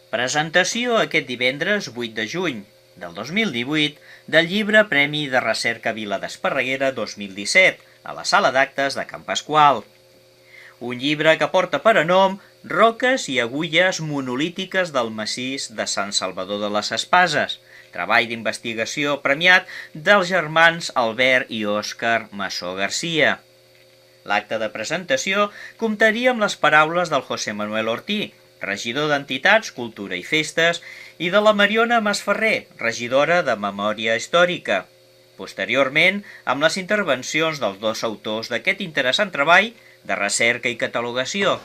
Presentació aquest divendres 8 de juny del 2018 del llibre Premi de Recerca Vila d'Esparreguera 2017 a la Sala d'Actes de Can Pasqual. Un llibre que porta per a nom Roques i agulles monolítiques del massís de Sant Salvador de les Espases, treball d'investigació premiat dels germans Albert i Òscar Massó Garcia. L'acte de presentació comptaria amb les paraules del José Manuel Ortí, regidor d'Entitats, Cultura i Festes, i de la Mariona Masferrer, regidora de Memòria Històrica. Posteriorment, amb les intervencions dels dos autors d'aquest interessant treball de recerca i catalogació.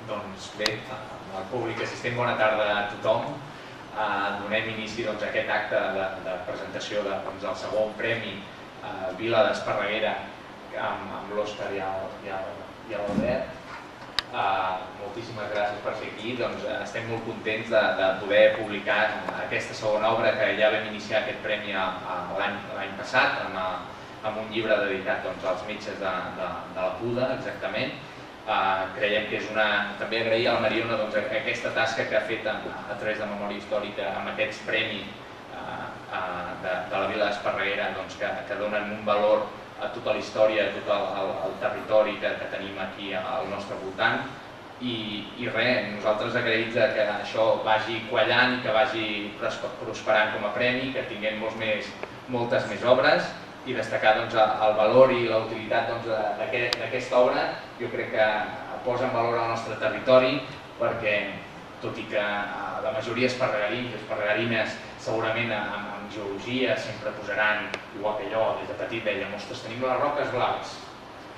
Doncs bé, al públic assistent, bona tarda a tothom. Donem inici a aquest acte de presentació del segon premi Vila d'Esparreguera amb l'Òscar i l'Albert. Moltíssimes gràcies per ser aquí. Estem molt contents de poder publicar aquesta segona obra que ja vam iniciar aquest premi l'any passat amb un llibre dedicat als metges de la Puda, exactament. Creiem que és també agrair a la Mariona aquesta tasca que ha fet a través de Memòria Històrica amb aquests premis de la Vila d'Esparreguera que donen un valor a tota la història, a tot el territori que tenim aquí al nostre voltant. I res, nosaltres agraïts que això vagi quallant i que vagi prosperant com a premi, que tinguem moltes més obres, i destacar el valor i la utilitat d'aquesta obra. Jo crec que posa en valor el nostre territori perquè, tot i que la majoria esparregarins i esparregarines segurament en geologia sempre posaran, igual que jo des de petit dèiem, ostres, tenim les roques blaves.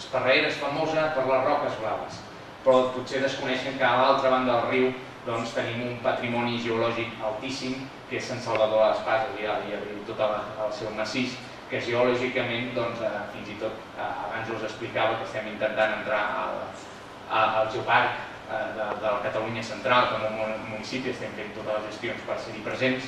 Esparreguera és famosa per les roques blaves, però potser desconeixen que a l'altra banda del riu tenim un patrimoni geològic altíssim, que és Sant Salvador de les Espases i tot el seu massís, que geològicament, fins i tot abans us explicava que estem intentant entrar al Geoparc de la Catalunya Central, com a municipi, estem fent totes les gestions per ser-hi presents,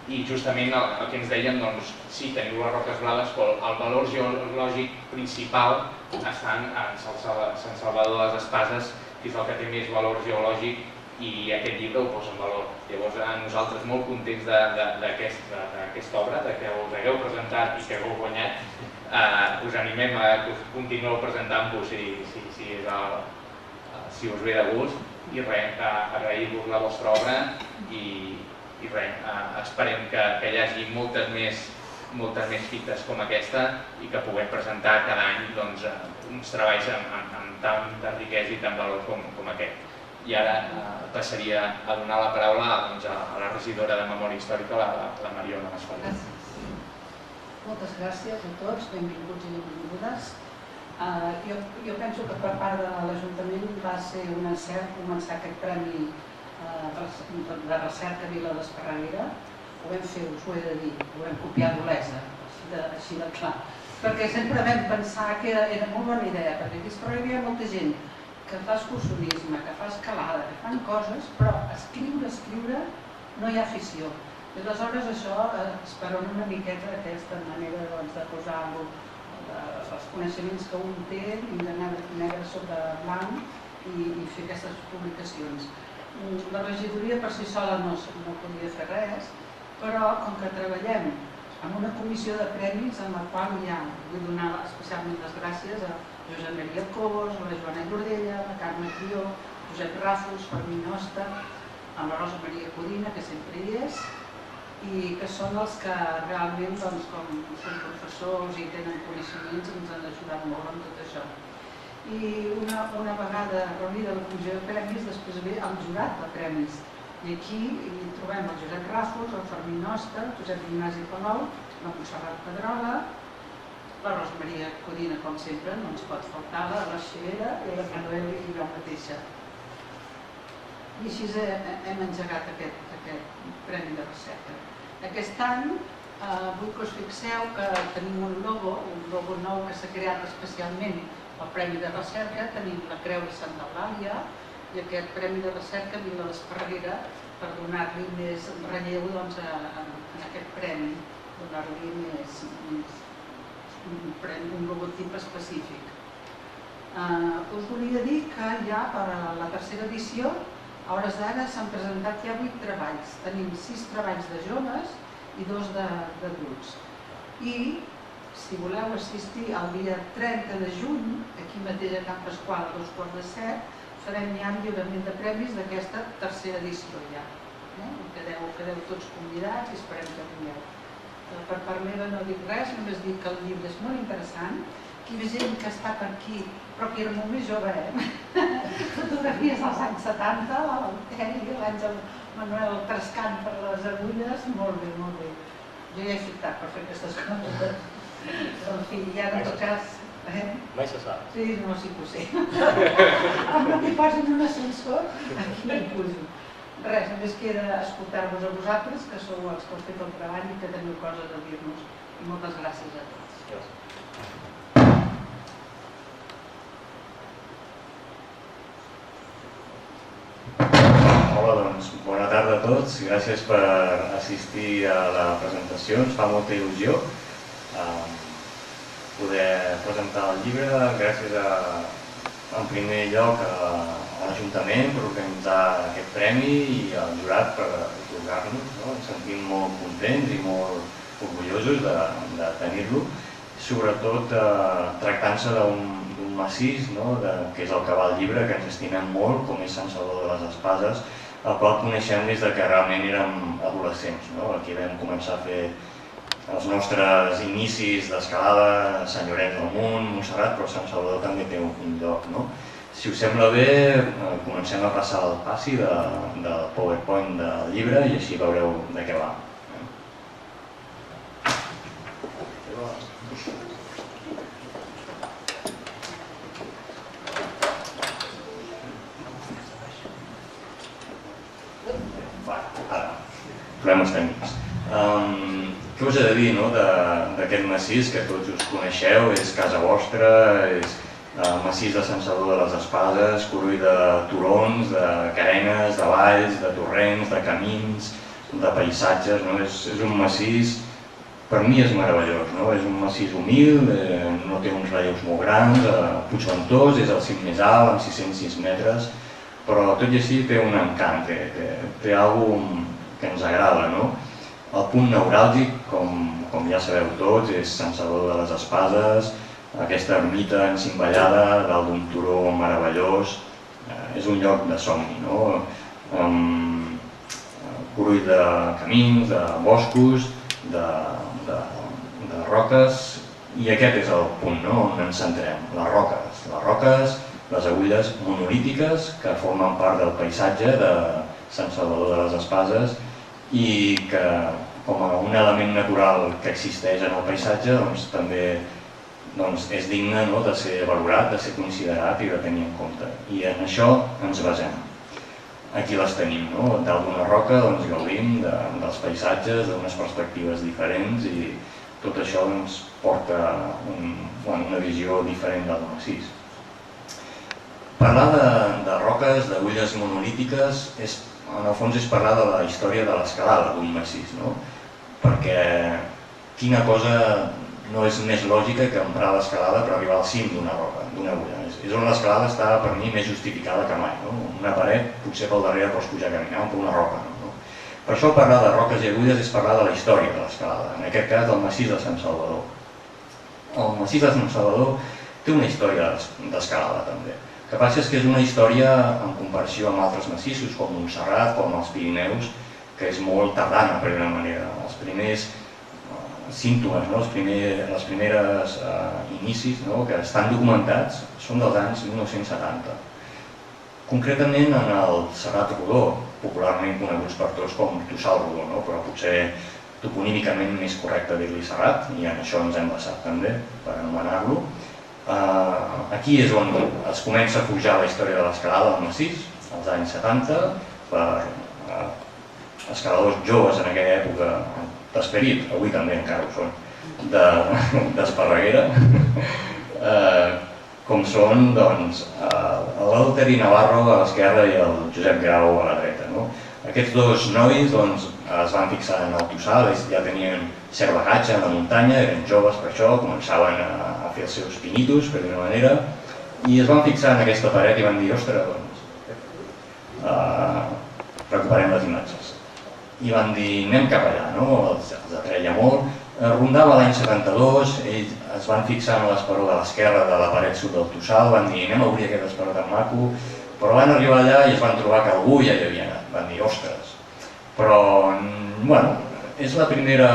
i justament el que ens deien, sí, teniu les roques blaves, però el valor geològic principal està en Sant Salvador de les Espases, que és el que té més valor geològic, i aquest llibre ho posa en valor. Llavors, nosaltres molt contents d'aquesta obra, que us hagueu presentat i que hagueu guanyat. Us animem a que us continueu presentant-vos si us ve de gust. I res, agrair-vos la vostra obra i res, esperem que hi hagi moltes més fites com aquesta i que puguem presentar cada any uns treballs amb tanta riquesa i tant valor com aquest. I ara passaria a donar la paraula a la regidora de Memòria Històrica, la Mariona Masferrer. Moltes gràcies a tots, benvinguts i benvingudes. Jo penso que per part de l'Ajuntament va ser un encert començar aquest premi de recerca Vila d'Esparreguera. Ho vam fer, us ho he de dir, ho vam copiar d'Olesa, així de clar. Perquè sempre vam pensar que era molt bona idea, perquè aquí a Esparreguera hi ha molta gent que fa excursionisme, que fa escalada, que fan coses, però escriure no hi ha afició. I aleshores això esperona una miqueta aquesta manera de posar els coneixements que un té i d'anar negre sobre blanc i fer aquestes publicacions. La regidoria per si sola no podia fer res, però com que treballem en una comissió de premis en la qual vull donar especialment les gràcies a Josep Maria Cobos, a la Joana Llordella, a la Carme Trió, Josep Rafus, Fermín Osta, a la Rosa Maria Codina, que sempre hi és, i que són els que realment, com són professors i tenen coneixements, ens han ajudat molt en tot això. I una vegada reunida la comissió de premis, després ve el jurat de premis. I aquí hi trobem el Josep Rafus, el Fermín Osta, el Josep Ignasi Palou, la Montserrat Pedrola, la Rosa Maria Codina, com sempre, no ens pot faltar, la Roxivera i la Manuel i jo mateixa. I així hem engegat aquest premi de recerca. Aquest any vull que us fixeu que tenim un logo nou que s'ha creat especialment pel Premi de Recerca. Tenim la Creu de Santa Eulàlia i aquest Premi de Recerca Vila d'Esparreguera per donar-li més relleu en aquest premi. donar-li un logotip específic. Us volia dir que ja per a la tercera edició, a hores d'ara s'han presentat ja 8 treballs. Tenim 6 treballs de joves i 2 d'adults. I si voleu assistir el dia 30 de juny, aquí mateix a Can Pasqual a 2:15, farem ja el lliurament de premis d'aquesta tercera edició ja. Quedeu tots convidats i esperem que vingueu. Per part meva no dic res, només dic que el llibre és molt interessant. Aquí hi ha gent que està per aquí, però que era molt més jove, fotografies dels anys 70, l'Àngel Manuel Trescant per les agulles, molt bé, molt bé. Jo ja he fet tard per fer aquestes coses. En fi, ja en tot cas... Mai se sap. Sí, no, sí que ho sé. Amb que posin un ascensor, aquí hi pujo. Res, només queda escoltar-vos a vosaltres, que sou els que heu fet el treball i que teniu coses a dir-nos. I moltes gràcies a tots. Gràcies. Hola, doncs, bona tarda a tots. Gràcies per assistir a la presentació. Ens fa molta il·lusió poder presentar el llibre. Gràcies en primer lloc a l'Ajuntament per organitzar aquest premi i al jurat per atorgar-nos. Ens sentim molt contents i molt orgullosos de tenir-lo, sobretot tractant-se d'un massís, que és el que va el llibre, que ens estimem molt, com és Sant Salvador de les Espases, el qual coneixem des que realment érem adolescents. Aquí vam començar a fer els nostres inicis d'escalada, Sant Llorenç del Munt, Montserrat, però Sant Salvador també té un lloc. Si us sembla bé, comencem a passar el passi del PowerPoint del llibre i així veureu de què va. Problemes tècnics. Què us he de dir d'aquest massís que tots us coneixeu? És casa vostra, és el massís de Sant Salvador de les Espases, curull de turons, de carenes, de valls, de torrents, de camins, de paisatges. És un massís, per mi és meravellós. És un massís humil, no té uns relleus molt grans, Puigventós és el cim més alt, amb 606 metres, però tot i així té un encant, té alguna cosa que ens agrada. El punt neuràlgic, com ja sabeu tots, és Sant Salvador de les Espases, aquesta ermita encimbellada dalt d'un turó meravellós. És un lloc de somni, curull de camins, de boscos, de roques, i aquest és el punt on ens centrem, les roques, les agulles monolítiques que formen part del paisatge de Sant Salvador de les Espases i que, com a un element natural que existeix en el paisatge, també és digne de ser valorat, de ser considerat i de tenir en compte. I en això ens basem. Aquí les tenim, dalt d'una roca gaudim dels paisatges, d'unes perspectives diferents i tot això ens porta una visió diferent del massís. Parlar de roques, d'agulles monolítiques, en el fons és parlar de la història de l'escalada d'un massís, perquè quina cosa no és més lògica que emprar l'escalada per arribar al cim d'una roca, d'una agulla. És on l'escalada està per mi més justificada que mai. Una paret, potser pel darrere pots pujar caminant, però una roca no. Per això parlar de roques i agulles és parlar de la història de l'escalada, en aquest cas del massís de Sant Salvador. El massís de Sant Salvador té una història d'escalada també. El que passa és que és una història en comparació amb altres massissos com Montserrat, com els Pirineus, que és molt tardana per una manera. Els primers símptomes, els primers inicis que estan documentats són dels anys 1970. Concretament en el Serrat Rodó, popularment coneguts per tots com Tossal Rodó, però potser toponímicament més correcte dir-li Serrat, i en això ens hem basat també per anomenar-lo. Aquí és on es comença a forjar la història de l'escalada del massís, als anys 70, per escaladors joves en aquella època d'Esperit, avui també encara ho són, d'Esparreguera, com són l'Elteri Navarro a l'esquerra i el Josep Grau a la dreta. Aquests dos nois es van fixar en el Tossal, ja tenien cert bagatge en la muntanya, eren joves per això, començaven a fer els seus pinitos, per d'una manera, i es van fixar en aquesta paret i van dir, ostres, recuperem les imatges. I van dir, anem cap allà, no? Els atreia molt. Rondava l'any 72, ells es van fixar en l'esperó de l'esquerra de la paret sud del Tossal, van dir, anem a obrir aquest esperó tan maco, però van arribar allà i es van trobar que algú ja hi havia anat, van dir, ostres. Però, bueno, és la primera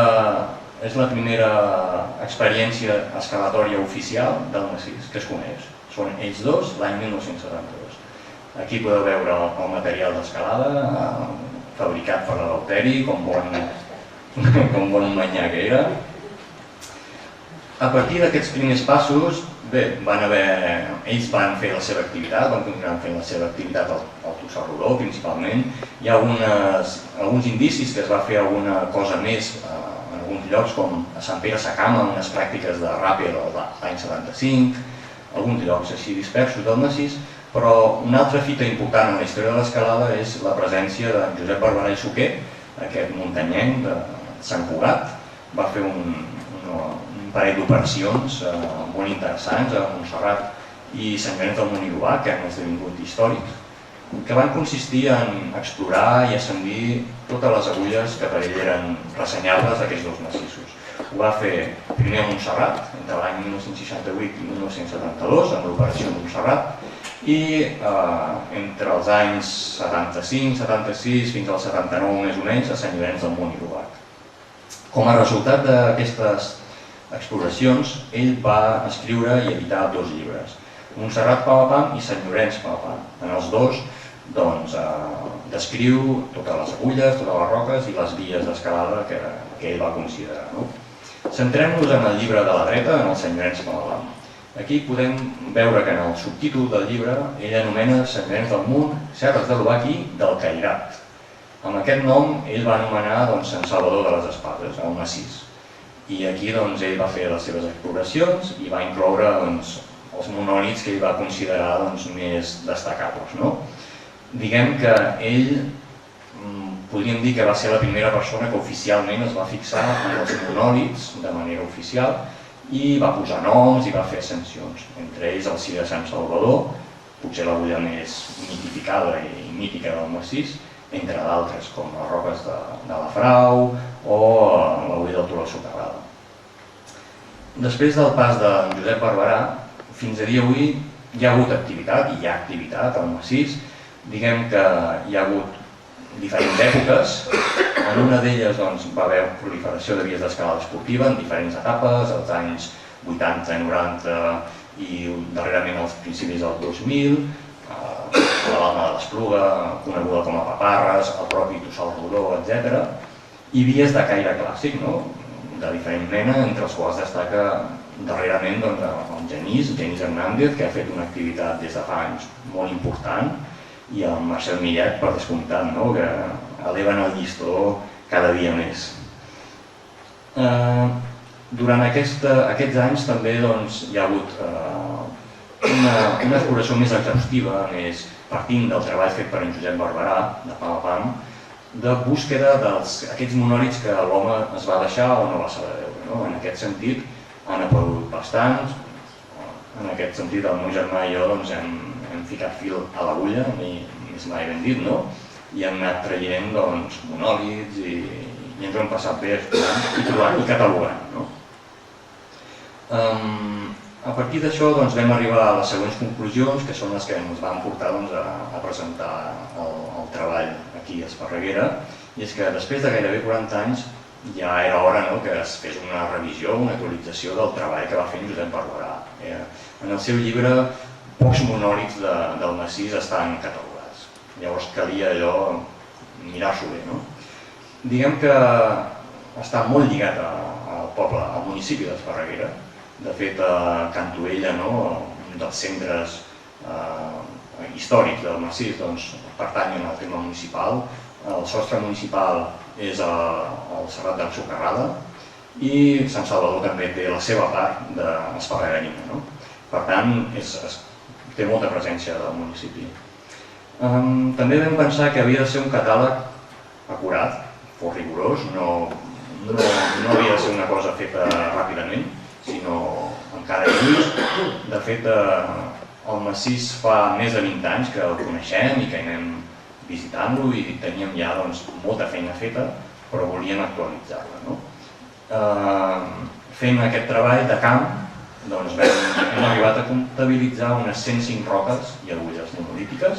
experiència escalatòria oficial del massís que es coneix. Són ells dos l'any 1972. Aquí podeu veure el material d'escalada, fabricat per l'Eleuteri, com bon manyà que era. A partir d'aquests primers passos, bé, ells van fer la seva activitat, van continuar fent la seva activitat al Tossal Rodó, principalment. Hi ha alguns indicis que es va fer alguna cosa més en alguns llocs, com a Sant Pere Sacama, unes pràctiques de ràpel l'any 75, alguns llocs així dispersos del massís, però una altra fita important en la història de l'escalada és la presència de Josep Barberà i Suquer, aquest muntanyenc de Sant Cugat. Va fer un parell d'operacions molt interessants a Montserrat i Sant Llorenç del Munt, que han esdevingut històrics, que van consistir en explorar i ascendir totes les agulles que per ell eren ressenyables d'aquests dos massissos. Ho va fer primer a Montserrat, entre l'any 1968 i 1972, amb l'operació Montserrat, i entre els anys 75, 76 fins al 79 més o menys a Sant Llorenç del Munt. Com a resultat d'aquestes exploracions, ell va escriure i editar dos llibres, Montserrat pam a pam i Sant Llorenç pam a pam. En els dos descriu totes les agulles, totes les roques i les vies d'escalada que ell va considerar. Centrem-nos en el llibre de la dreta, en el Sant Llorenç pam a pam. Aquí podem veure que en el subtítol del llibre ell anomena Sant Llorenç del Munt, Serres de l'Obaquí del Cairat. Amb aquest nom ell va anomenar Sant Salvador de les Espases, el massís. I aquí ell va fer les seves exploracions i va incloure els monòlits que ell va considerar més destacables. Diguem que ell, podríem dir que va ser la primera persona que oficialment es va fixar en els monòlits de manera oficial i va posar noms i va fer ascensions, entre ells el Cir de Sant Salvador, potser l'agulla més mitificada i mítica del massís, entre d'altres com les roques de la Frau o l'agulla del Turó Soterrada. Després del pas de Josep Barberà, fins a dia d'avui hi ha hagut activitat, i hi ha activitat al massís. Diguem que hi ha hagut diferents èpoques. En una d'elles va haver proliferació de vies d'escalada esportiva en diferents etapes, als anys 80, 90 i darrerament als principis del 2000, la Balma de l'Espluga, coneguda com a Paparres, el propi Tossal Rodó, etc. I vies de caire clàssic, de diferent mena, entre els quals destaca darrerament el Genís Hernández, que ha fet una activitat des de fa anys molt important, i el Marcel Millet, per descomptat, que eleven el llistó cada dia més. Durant aquests anys també hi ha hagut una exploració més exhaustiva, més partint del treball fet per en Josep Barberà, de pam a pam, de búsqueda d'aquests monòlits que l'home es va deixar o no va saber veure. En aquest sentit, han aparegut bastants. En aquest sentit, el meu germà i jo hem ficat fil a l'agulla, més mai ben dit, i hem anat traient monòlits i ens ho hem passat bé explorant i trobant i catalogant. A partir d'això vam arribar a les següents conclusions, que són les que ens van portar a presentar el treball aquí a Esparreguera, i és que després de gairebé 40 anys ja era hora que es fes una revisió, una actualització del treball que va fer Josep Barberà. En el seu llibre, pocs monòlits del massís estan catalogats. Llavors calia allò mirar-s'ho bé. Diguem que està molt lligat al poble, al municipi d'Esparreguera. De fet, a Cantuella, un dels centres històrics del massís, pertanyen al tema municipal. El sostre municipal és el Serrat d'en Socarrada i Sant Salvador també té la seva part d'esparreguerina. Per tant, té molta presència del municipi. També vam pensar que havia de ser un catàleg acurat, fos rigorós, no havia de ser una cosa feta ràpidament, sinó amb cara i ulls. De fet, el massís fa més de 20 anys que el coneixem i que anem visitant-lo i teníem ja molta feina feta, però volíem actualitzar-la. Fent aquest treball de camp, hem arribat a comptabilitzar unes 105 roques i agulles monolítiques,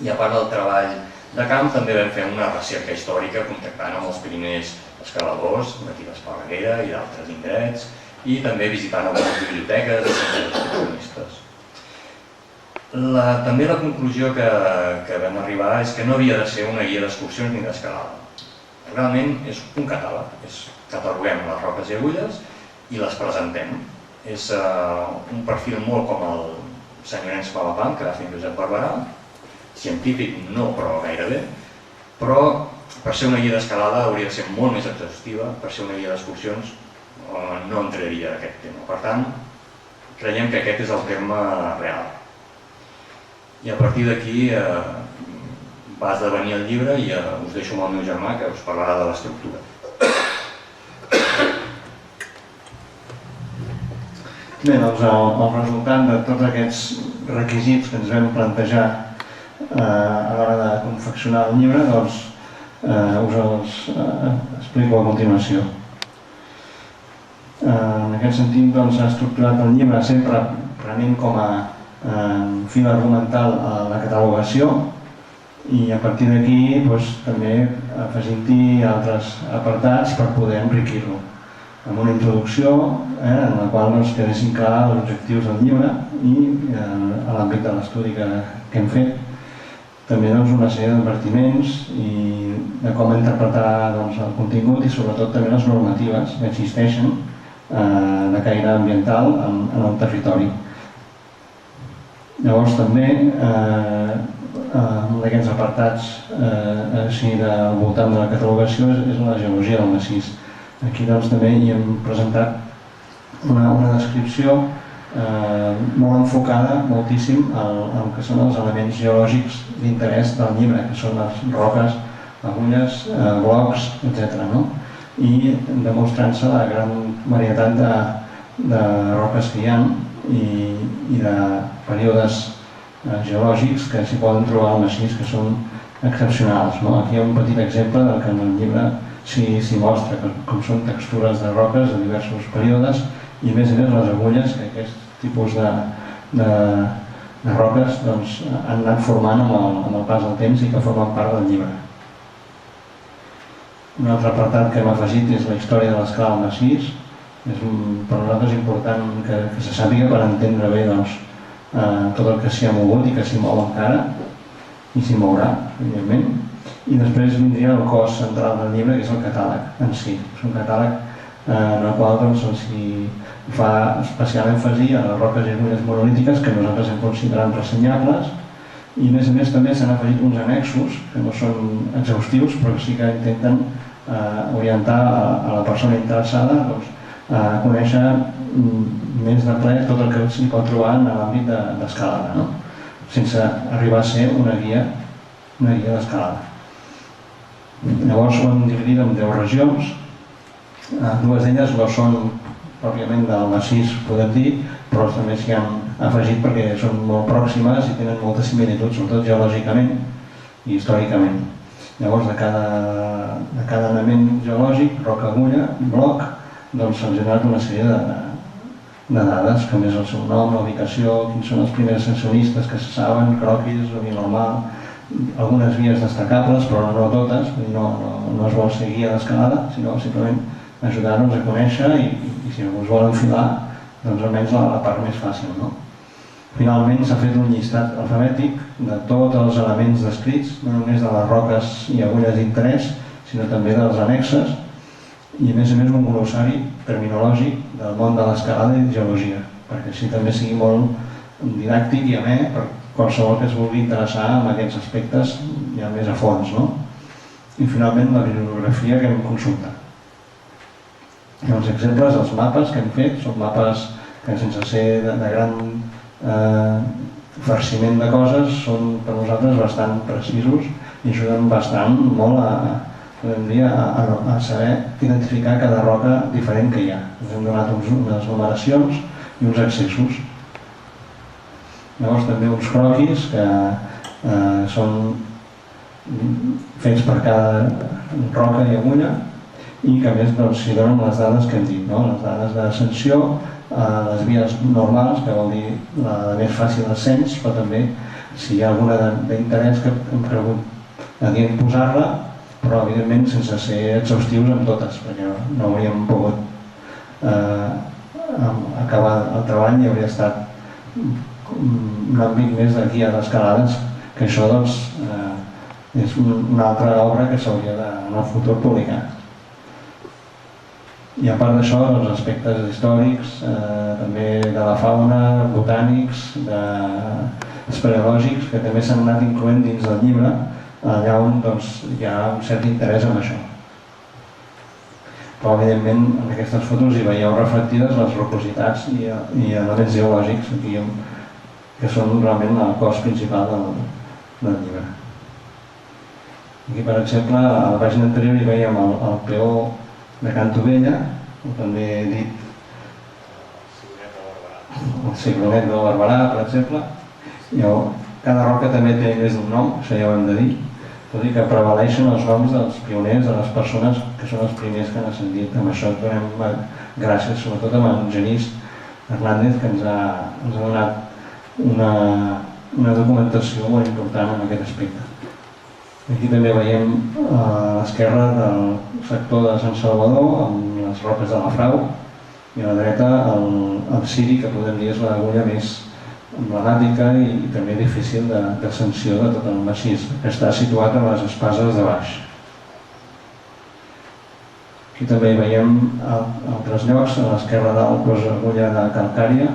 i a part del treball de camp també vam fer una recerca històrica contactant amb els primers escaladors d'aquí d'Esparreguera i d'altres indrets, i també visitant algunes biblioteques i centres excursionistes. També la conclusió que vam arribar és que no havia de ser una guia d'excursions ni d'escalada. Realment és un catàleg, cataloguem les roques i agulles i les presentem. És un perfil molt com el senyorenc Palapam, que va fer Josep Barberà, científic no, però gairebé, però per ser una guia d'escalada hauria de ser molt més exhaustiva, per ser una guia d'excursions no entraria aquest tema. Per tant, creiem que aquest és el terme real. I a partir d'aquí va esdevenir el llibre i us deixo amb el meu germà que us parlarà de l'estructura. Bé, doncs el resultat de tots aquests requisits que ens vam plantejar a l'hora de confeccionar el llibre, doncs us els explico a continuació. En aquest sentit, s'ha estructurat el llibre sempre prenent com a fil argumental la catalogació i a partir d'aquí també afegint-hi altres apartats per poder enriquir-lo. Amb una introducció en la qual quedessin clars els objectius del llibre i a l'àmbit de l'estudi que hem fet. També una sèrie d'advertiments i de com interpretar el contingut i sobretot també les normatives que existeixen de caire ambiental en el territori. Llavors també un d'aquests apartats al voltant de la catalogació és la geologia del massís. Aquí també hi hem presentat una descripció molt enfocada moltíssim al que són els elements geològics d'interès del llibre, que són les roques, agulles, blocs, etc. I demostrant-se la gran varietat de roques que hi ha i de períodes geològics que s'hi poden trobar al massís que són excepcionals. Aquí hi ha un petit exemple del que en el llibre s'hi mostra, com són textures de roques de diversos períodes i a més les agulles que aquest tipus de roques han anat formant amb el pas del temps i que formen part del llibre. Un altre apartat que hem afegit és la història de l'escala al massís. És per nosaltres important que se sàpiga per entendre bé tot el que s'hi ha mogut i que s'hi mou encara i s'hi mourà, evidentment. I després vindria el cos central del llibre, que és el catàleg en si. És un catàleg en el qual s'hi fa especial èmfasi a les roques i agulles monolítiques que nosaltres hem considerat ressenyables i a més també s'han afegit uns annexos que no són exhaustius però sí que intenten orientar a la persona interessada a conèixer més de ple tot el que s'hi pot trobar en l'àmbit d'escalada, sense arribar a ser una guia d'escalada. Llavors ho hem dividit en 10 regions, dues d'elles no són pròpiament del massís, podem dir, però també s'hi han afegit perquè són molt pròximes i tenen molta similitud, sobretot geològicament i històricament. Llavors de cada element geològic, roca, agulla, bloc, s'han generat una sèrie de dades, com és el seu nom, la ubicació, quins són els primers ascensionistes que se saben, croquis, la via normal, algunes vies destacables, però no totes, no es vol ser guia d'escalada, sinó simplement ajudar-nos a conèixer i si us volen filar, almenys la part més fàcil. Finalment s'ha fet un llistat alfabètic de tots els elements descrits, no només de les roques i agulles d'interès, sinó també dels annexes i a més un glossari terminològic del món de l'escalada i de geologia, perquè així també sigui molt didàctic i amè per qualsevol que es vulgui interessar en aquests aspectes ja més a fons. I finalment la bibliografia que hem consultat. Els exemples, els mapes que hem fet, són mapes que sense ser de gran farciment de coses són per nosaltres bastant precisos i ajuden bastant molt a saber identificar cada roca diferent que hi ha. Ens hem donat unes numeracions i uns accessos. Llavors també uns croquis que són fets per cada roca i agulla i que a més s'hi donen les dades que hem dit, les dades d'ascensió, les vies normals, que vol dir la més fàcil ascens, però també si hi ha alguna d'interès que hem cregut adient posar-la, però evidentment sense ser exhaustius amb totes, perquè no hauríem pogut acabar el treball i hauria estat un àmbit més de guia d'escalades, que això doncs és una altra obra que s'hauria en el futur publicar. I a part d'això, els aspectes històrics, també de la fauna, botànics, espeleològics, que també s'han anat incloent dins del llibre, allà on hi ha un cert interès en això. Però evidentment en aquestes fotos hi veieu reflectides les rocositats i elements geològics que són realment el cos principal del llibre. Aquí, per exemple, a la pàgina anterior hi veiem el peó de Can Tovella, o també he dit el Ciclonet de Barberà, per exemple. Cada roca també té més d'un nom, això ja ho hem de dir, tot i que prevaleixen els noms dels pioners, de les persones que són els primers que han ascendit. Amb això donem gràcies, sobretot amb en Genís Hernández, que ens ha donat una documentació molt important en aquest aspecte. Aquí també veiem a l'esquerra del sector de Sant Salvador amb les roques de la Frau i a la dreta el Ciri, que podem dir és l'agulla més emblemàtica i també difícil d'ascensió de tot el massís, que està situat a les espases de baix. Aquí també veiem altres llocs, a l'esquerra dalt agulla de Calcària,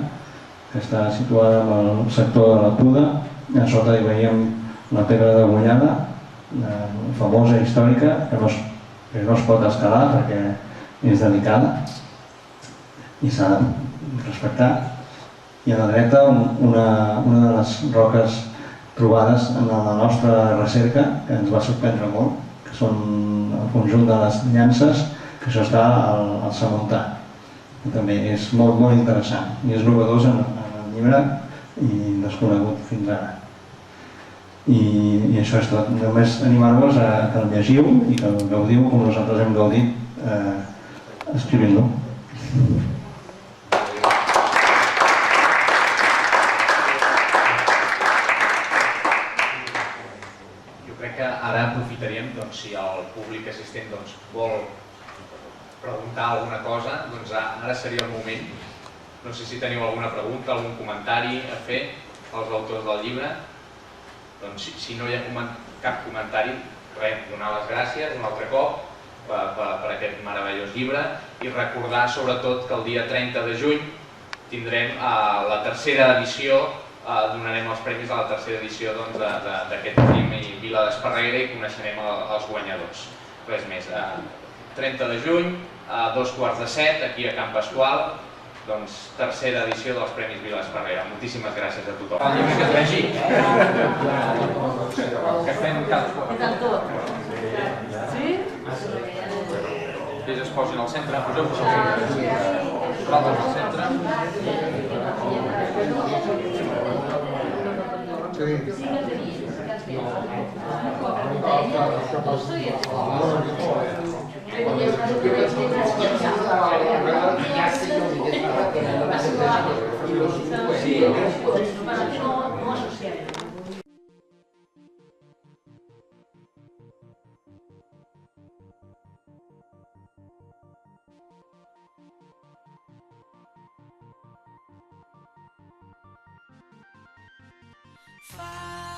que està situada en el sector de la Puda. A sota hi veiem la pedra d'Agullada, famosa històrica, que no es pot escalar perquè és delicada i s'ha de respectar. I a la dreta una de les roques trobades en la nostra recerca, que ens va sorprendre molt, que són el conjunt de les llances, que això està al Samontà, que també és molt, molt interessant i és novedós en el llibre i desconegut fins ara. I això és tot. Només animar-vos a que el llegiu i que el gaudiu com nosaltres hem gaudit escrivint-lo. Jo crec que ara aprofitaríem, si el públic assistent vol preguntar alguna cosa, ara seria el moment. No sé si teniu alguna pregunta, algun comentari a fer als autors del llibre. Si no hi ha cap comentari, donar les gràcies un altre cop per aquest meravellós llibre i recordar sobretot que el dia 30 de juny tindrem la tercera edició, donarem els premis a la tercera edició d'aquest premi Vila d'Esparreguera i coneixerem els guanyadors. Res més, 30 de juny, a 6:15, aquí a Can Pasqual, tercera edició dels Premis Vila d'Esparreguera. Moltíssimes gràcies a tothom. El llibre que es vegi. Que fem cadascú. És el tot. Sí? Ells es posin al centre, poseu-vos al centre. Vosaltres al centre. Fire.